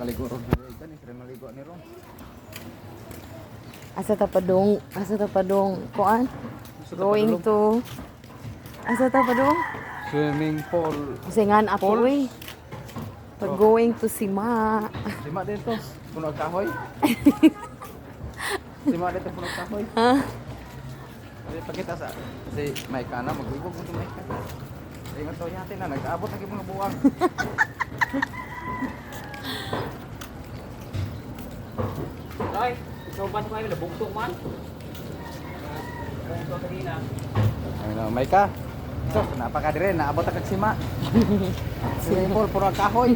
kaligo ron. Kani sila maligo ni ron. Asa ta padong kuan? Going to asa ta padong? Swimming pool. Singan ako eh. Pag going to Sima. Sima dito, puno kahoy. Sima dito puno kahoy. Ha? Ay pakita sa kasi may kana maglibog mo may kana. Ingat to yate na nag-abot lagi mga buwang. Rồi, ikaw ba tayo na bugtok man? Bugtok kanina. Ayun may ka. So, napakadire naabot kag sima. Swimming pool puno kahoy.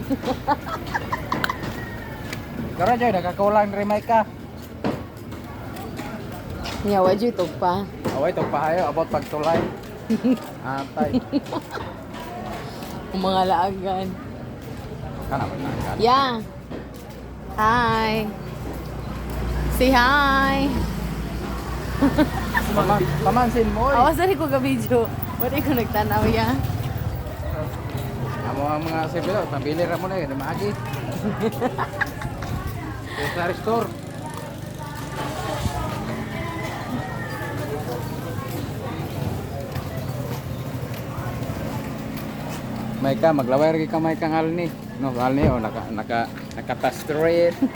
Gara jay nakakulang ri may ka. Nya wa jud tog pa. Away to pahayo abot pagtulay. Atay. Ang mga laagan. Kana ba na kana? Yeah. Hi. Say hi. Pamansin mo. Awas na ko ga video. Wala ko nagtanaw ya. Amo ang mga sibilo, tabili ra mo na yun, maagi. Sa restore. May ka maglaway ra ka may kang alni. No, alni o naka touch straight.